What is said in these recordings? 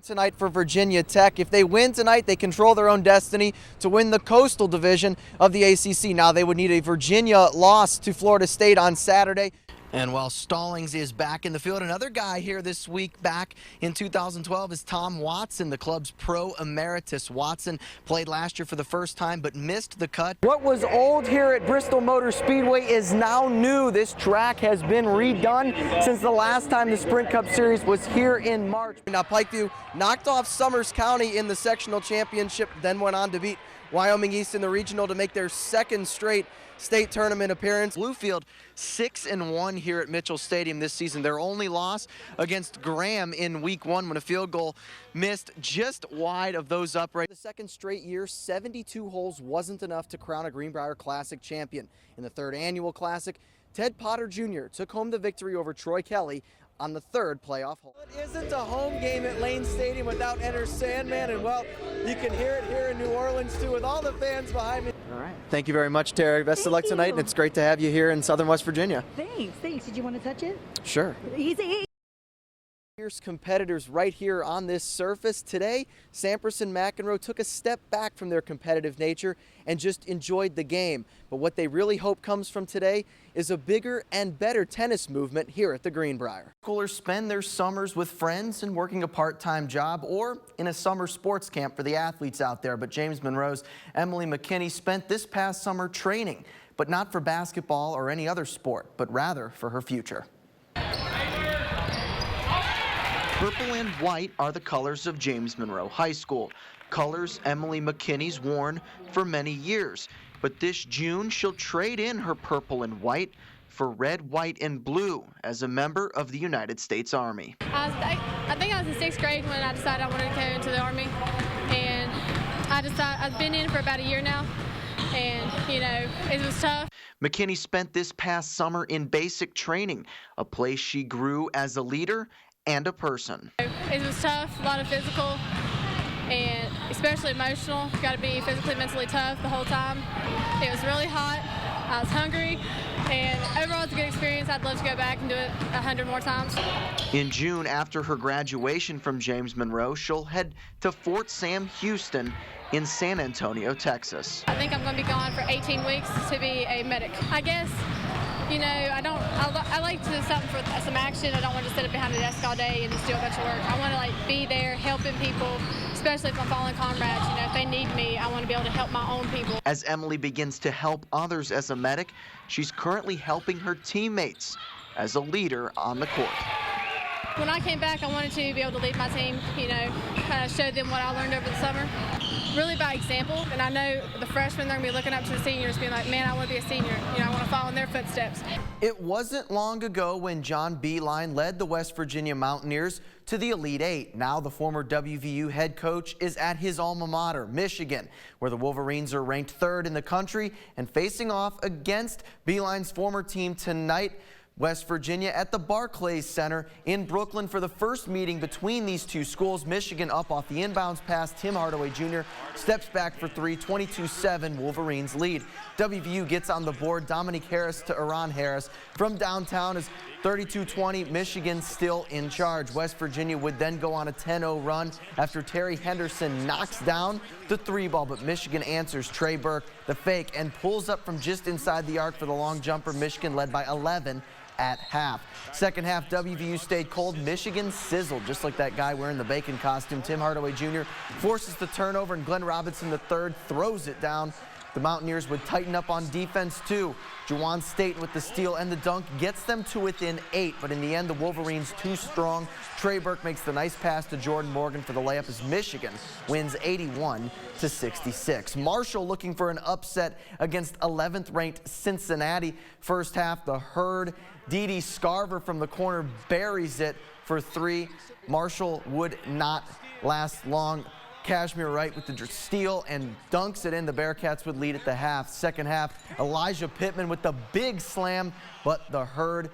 Tonight for Virginia Tech. If they win tonight, they control their own destiny to win the Coastal Division of the ACC. Now they would need a Virginia loss to Florida State on Saturday. And while Stallings is back in the field, another guy here this week back in 2012 is Tom Watson, the club's pro emeritus. Watson played last year for the first time but missed the cut. What was old here at Bristol Motor Speedway is now new. This track has been redone since the last time the Sprint Cup Series was here in March. Now Pikeview knocked off Summers County in the sectional championship, then went on to beat Wyoming East in the regional to make their second straight state tournament appearance. Bluefield 6-1 here at Mitchell Stadium this season. Their only loss against Graham in week 1 when a field goal missed just wide of those upright. The second straight year, 72 holes wasn't enough to crown a Greenbrier Classic champion. In the third annual Classic, Ted Potter Jr. took home the victory over Troy Kelly on the third playoff hole. It isn't a home game at Lane Stadium without Enter Sandman, and well, you can hear it here in New Orleans too with all the fans behind me. All right. Thank you very much, Terry. Best of luck tonight, and it's great to have you here in Southern West Virginia. Thanks. Did you want to touch it? Sure. Easy. Fierce competitors right here on this surface. Today, Sampras and McEnroe took a step back from their competitive nature and just enjoyed the game. But what they really hope comes from today is a bigger and better tennis movement here at the Greenbrier. Schoolers spend their summers with friends and working a part-time job or in a summer sports camp for the athletes out there. But James Monroe's Emily McKinney spent this past summer training, but not for basketball or any other sport, but rather for her future. Purple and white are the colors of James Monroe High School, colors Emily McKinney's worn for many years. But this June, she'll trade in her purple and white for red, white, and blue as a member of the United States Army. I think I was in 6th grade when I decided I wanted to go into the Army, and I've been in for about a year now, and it was tough. McKinney spent this past summer in basic training, a place she grew as a leader and a person. It was tough, a lot of physical and especially emotional. Got to be physically, mentally tough the whole time. It was really hot. I was hungry, and overall it's a good experience. I'd love to go back and do it 100 more times. In June, after her graduation from James Monroe, she'll head to Fort Sam Houston in San Antonio, Texas. I think I'm going to be gone for 18 weeks to be a medic. I guess, I like to do something for some action. I don't want to sit behind a desk all day and just do a bunch of work. I want to be there helping people, especially if I'm fallen comrades. If they need me, I want to be able to help my own people. As Emily begins to help others as a medic, she's currently helping her teammates as a leader on the court. When I came back, I wanted to be able to lead my team, kind of show them what I learned over the summer. Really by example, and I know the freshmen, they're going to be looking up to the seniors being like, man, I want to be a senior. I want to follow in their footsteps. It wasn't long ago when John Beeline led the West Virginia Mountaineers to the Elite Eight. Now the former WVU head coach is at his alma mater, Michigan, where the Wolverines are ranked 3rd in the country and facing off against Beeline's former team tonight. West Virginia at the Barclays Center in Brooklyn for the first meeting between these two schools. Michigan up off the inbounds pass. Tim Hardaway Jr. steps back for 3, 22-7, Wolverines lead. WVU gets on the board. Dominique Harris to Iran Harris from downtown is 32-20, Michigan still in charge. West Virginia would then go on a 10-0 run after Terry Henderson knocks down the 3-ball, but Michigan answers. Trey Burke, the fake, and pulls up from just inside the arc for the long jumper. Michigan led by 11 at half. Second half, WVU stayed cold. Michigan sizzled, just like that guy wearing the bacon costume. Tim Hardaway Jr. forces the turnover, and Glenn Robinson III throws it down. The Mountaineers would tighten up on defense too. Juwan Staten with the steal and the dunk gets them to within 8, but in the end the Wolverines too strong. Trey Burke makes the nice pass to Jordan Morgan for the layup as Michigan wins 81-66. Marshall looking for an upset against 11th ranked Cincinnati. First half, the Herd, Dee Scarver from the corner buries it for 3. Marshall would not last long. Kashmir Wright with the steal and dunks it in. The Bearcats would lead at the half. Second half, Elijah Pittman with the big slam, but the Herd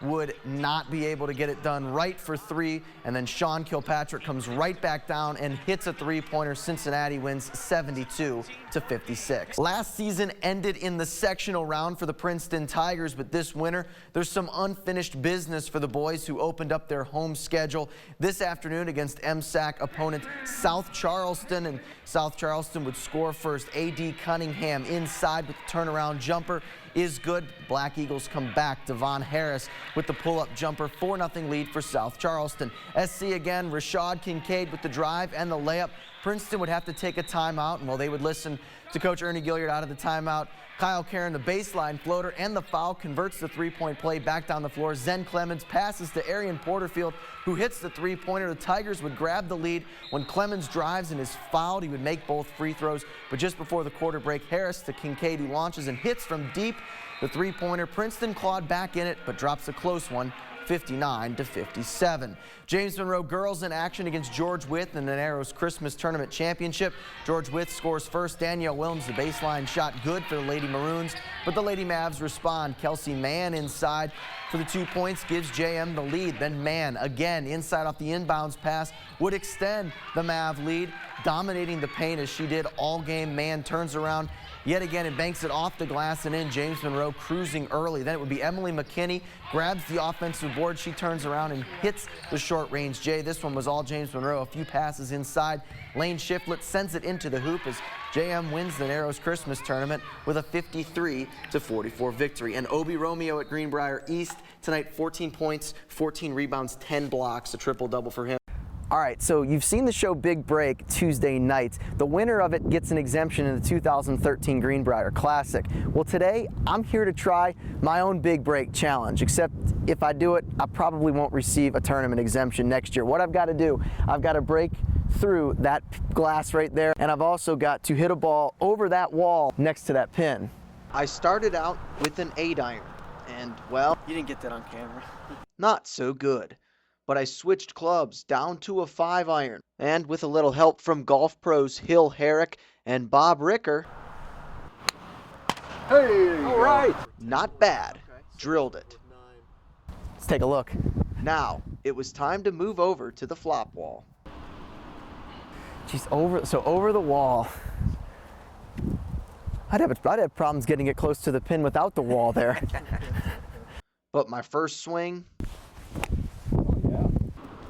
would not be able to get it done right for 3, and then Sean Kilpatrick comes right back down and hits a 3-pointer. Cincinnati wins 72-56. Last season ended in the sectional round for the Princeton Tigers, but this winter there's some unfinished business for the boys who opened up their home schedule this afternoon against MSAC opponent South Charleston, and South Charleston would score first. A.D. Cunningham inside with the turnaround jumper is good. Black Eagles come back. Devon Harris with the pull-up jumper. 4-0 lead for South Charleston. SC again, Rashad Kincaid with the drive and the layup. Princeton would have to take a timeout, and while they would listen to Coach Ernie Gilliard out of the timeout, Kyle Karen, the baseline floater and the foul, converts the 3-point play back down the floor. Zen Clemens passes to Arian Porterfield, who hits the 3-pointer. The Tigers would grab the lead. When Clemens drives and is fouled, he would make both free throws. But just before the quarter break, Harris to Kincaid, who launches and hits from deep the 3-pointer. Princeton clawed back in it, but drops a close one, 59-57. James Monroe girls in action against George Wythe in the Narrows Christmas Tournament Championship. George Wythe scores first. Danielle Williams, the baseline shot, good for the Lady Maroons, but the Lady Mavs respond. Kelsey Mann inside for the 2 points, gives JM the lead. Then Mann again inside off the inbounds pass would extend the Mav lead, dominating the paint as she did all game. Mann turns around yet again and banks it off the glass and in. James Monroe cruising early. Then it would be Emily McKinney, grabs the offensive board. She turns around and hits the short range J. This one was all James Monroe. A few passes inside. Lane Shiflett sends it into the hoop as JM wins the Narrows Christmas Tournament with a 53-44 victory. And Obi Romeo at Greenbrier East tonight, 14 points, 14 rebounds, 10 blocks, a triple-double for him. All right, so you've seen the show Big Break Tuesday nights. The winner of it gets an exemption in the 2013 Greenbrier Classic. Well, today I'm here to try my own Big Break challenge, except if I do it, I probably won't receive a tournament exemption next year. What I've got to do, I've got to break through that glass right there, and I've also got to hit a ball over that wall next to that pin. I started out with an 8-iron, and well, You didn't get that on camera. not so good. But I switched clubs down to a 5-iron, and with a little help from golf pros Hill Herrick and Bob Ricker, Hey! All right! not bad, drilled it. Let's take a look. Now, it was time to move over to the flop wall. Geez, over the wall. I'd have problems getting it close to the pin without the wall there. But my first swing,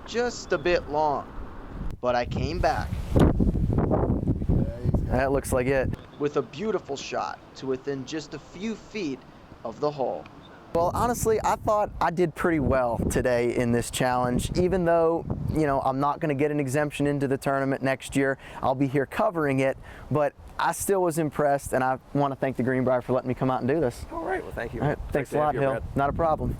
just a bit long, but I came back. That looks like it. With a beautiful shot to within just a few feet of the hole. Well, honestly, I thought I did pretty well today in this challenge, even though, you know, I'm not going to get an exemption into the tournament next year. I'll be here covering it, but I still was impressed, and I want to thank the Greenbrier for letting me come out and do this. All right, well, thank you. All right, thanks a lot, Hill. Not a problem.